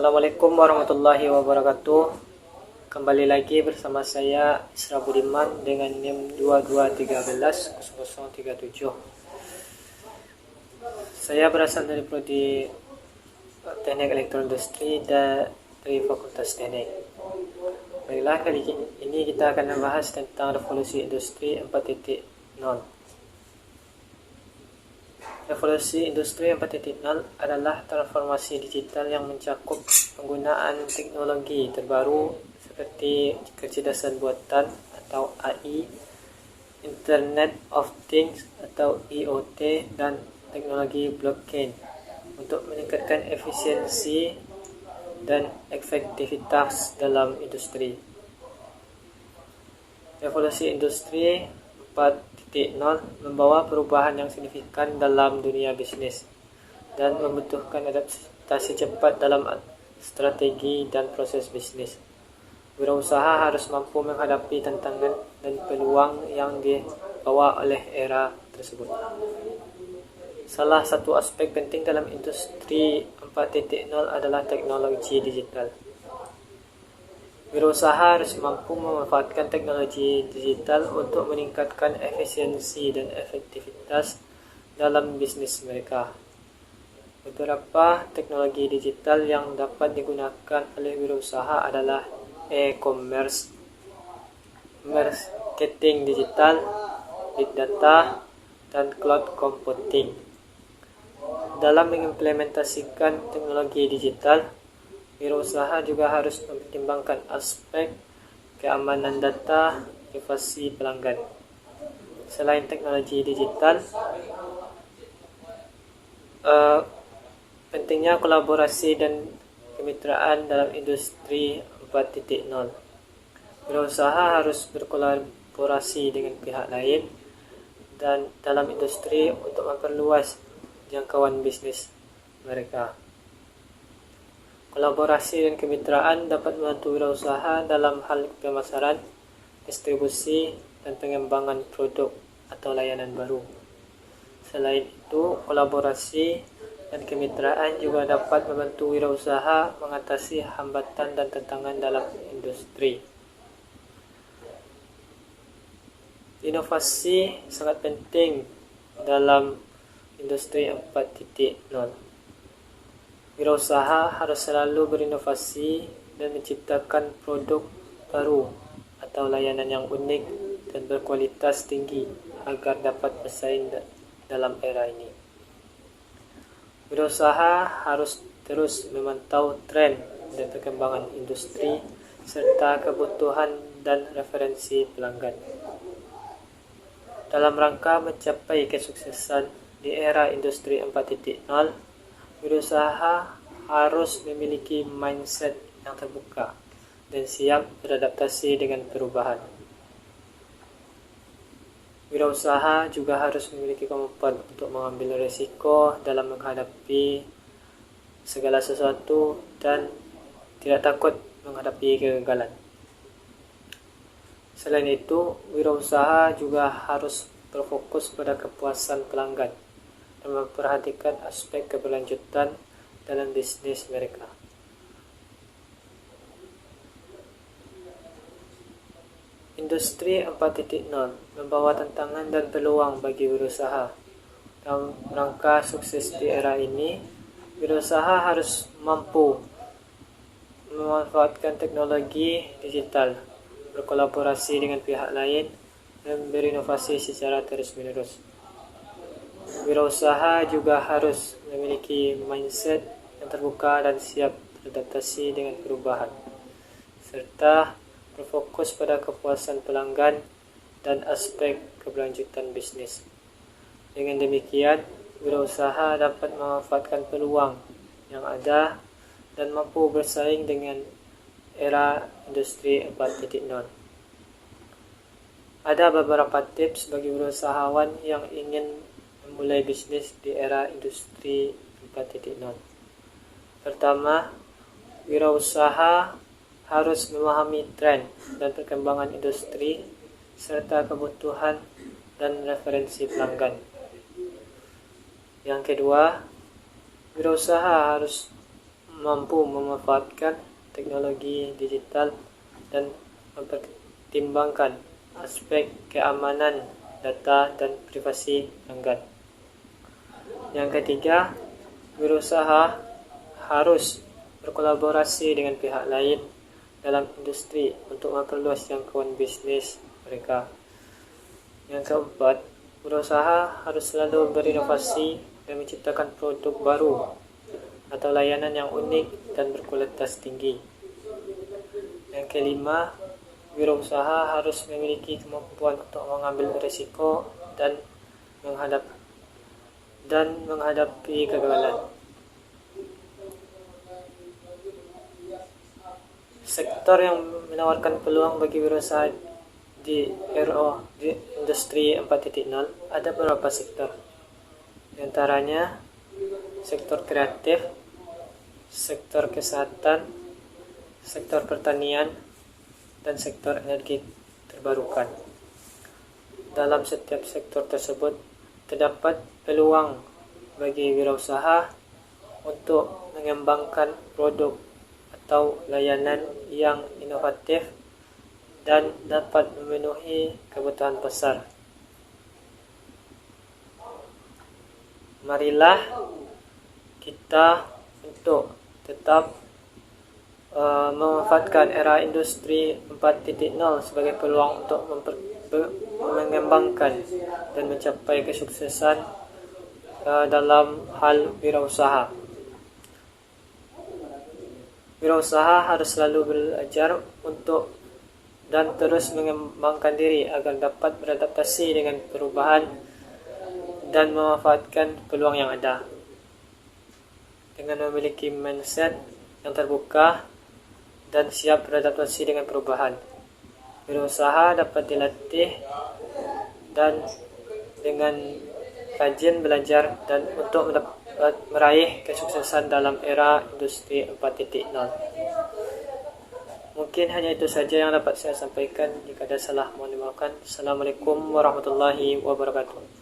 Assalamualaikum warahmatullahi wabarakatuh. Kembali lagi bersama saya Isra Budiman dengan NIM 22130037. Saya berasal dari prodi Teknik Elektroindustri dari Fakultas Teknik. Baiklah, kali ini kita akan membahas tentang revolusi industri 4.0. Revolusi industri 4.0 adalah transformasi digital yang mencakup penggunaan teknologi terbaru seperti kecerdasan buatan atau AI, Internet of Things atau IoT, dan teknologi blockchain untuk meningkatkan efisiensi dan efektivitas dalam industri. Revolusi industri 4.0 membawa perubahan yang signifikan dalam dunia bisnis dan membutuhkan adaptasi cepat dalam strategi dan proses bisnis. Wirausaha harus mampu menghadapi tantangan dan peluang yang dibawa oleh era tersebut. Salah satu aspek penting dalam industri 4.0 adalah teknologi digital. Wirausaha harus mampu memanfaatkan teknologi digital untuk meningkatkan efisiensi dan efektivitas dalam bisnis mereka. Beberapa teknologi digital yang dapat digunakan oleh wirausaha adalah e-commerce, marketing digital, big data, dan cloud computing. Dalam mengimplementasikan teknologi digital, wirausaha juga harus mempertimbangkan aspek keamanan data, privasi pelanggan. Selain teknologi digital, pentingnya kolaborasi dan kemitraan dalam industri 4.0. Wirausaha harus berkolaborasi dengan pihak lain dan dalam industri untuk memperluas jangkauan bisnis mereka. Kolaborasi dan kemitraan dapat membantu wirausaha dalam hal pemasaran, distribusi, dan pengembangan produk atau layanan baru. Selain itu, kolaborasi dan kemitraan juga dapat membantu wirausaha mengatasi hambatan dan tantangan dalam industri. Inovasi sangat penting dalam industri 4.0. Wirausaha harus selalu berinovasi dan menciptakan produk baru atau layanan yang unik dan berkualitas tinggi agar dapat bersaing dalam era ini. Wirausaha harus terus memantau tren dan perkembangan industri serta kebutuhan dan referensi pelanggan. Dalam rangka mencapai kesuksesan di era industri 4.0, wirausaha harus memiliki mindset yang terbuka dan siap beradaptasi dengan perubahan. Wirausaha juga harus memiliki kemampuan untuk mengambil risiko dalam menghadapi segala sesuatu dan tidak takut menghadapi kegagalan. Selain itu, wirausaha juga harus berfokus pada kepuasan pelanggan dan memperhatikan aspek keberlanjutan dalam bisnis mereka. Industri 4.0 membawa tantangan dan peluang bagi wirausaha. Dalam rangka sukses di era ini, wirausaha harus mampu memanfaatkan teknologi digital, berkolaborasi dengan pihak lain, dan berinovasi secara terus-menerus. Wirausaha juga harus memiliki mindset yang terbuka dan siap beradaptasi dengan perubahan, serta berfokus pada kepuasan pelanggan dan aspek keberlanjutan bisnis. Dengan demikian, wirausaha dapat memanfaatkan peluang yang ada dan mampu bersaing dengan era industri 4.0. Ada beberapa tips bagi wirausahawan yang ingin memulai bisnis di era industri 4.0. Pertama, wirausaha harus memahami tren dan perkembangan industri serta kebutuhan dan referensi pelanggan. Yang kedua, wirausaha harus mampu memanfaatkan teknologi digital dan mempertimbangkan aspek keamanan data dan privasi pelanggan. Yang ketiga, berusaha harus berkolaborasi dengan pihak lain dalam industri untuk memperluas jangkauan bisnis mereka. Yang keempat, berusaha harus selalu berinovasi dan menciptakan produk baru atau layanan yang unik dan berkualitas tinggi. Yang kelima, wirausaha harus memiliki kemampuan untuk mengambil risiko dan menghadapi kegagalan. Sektor yang menawarkan peluang bagi wirausaha di industri 4.0 ada beberapa sektor. Di antaranya sektor kreatif, sektor kesehatan, sektor pertanian, dan sektor energi terbarukan. Dalam setiap sektor tersebut terdapat peluang bagi wirausaha untuk mengembangkan produk atau layanan yang inovatif dan dapat memenuhi kebutuhan pasar. Marilah kita untuk tetap memanfaatkan era industri 4.0 sebagai peluang untuk mengembangkan dan mencapai kesuksesan dalam hal wirausaha. Wirausaha harus selalu belajar untuk dan terus mengembangkan diri agar dapat beradaptasi dengan perubahan dan memanfaatkan peluang yang ada. Dengan memiliki mindset yang terbuka dan siap beradaptasi dengan perubahan, wirausaha dapat dilatih dan dengan rajin belajar dan untuk meraih kesuksesan dalam era industri 4.0. Mungkin hanya itu saja yang dapat saya sampaikan. Jika ada salah, mohon dimaafkan. Assalamualaikum warahmatullahi wabarakatuh.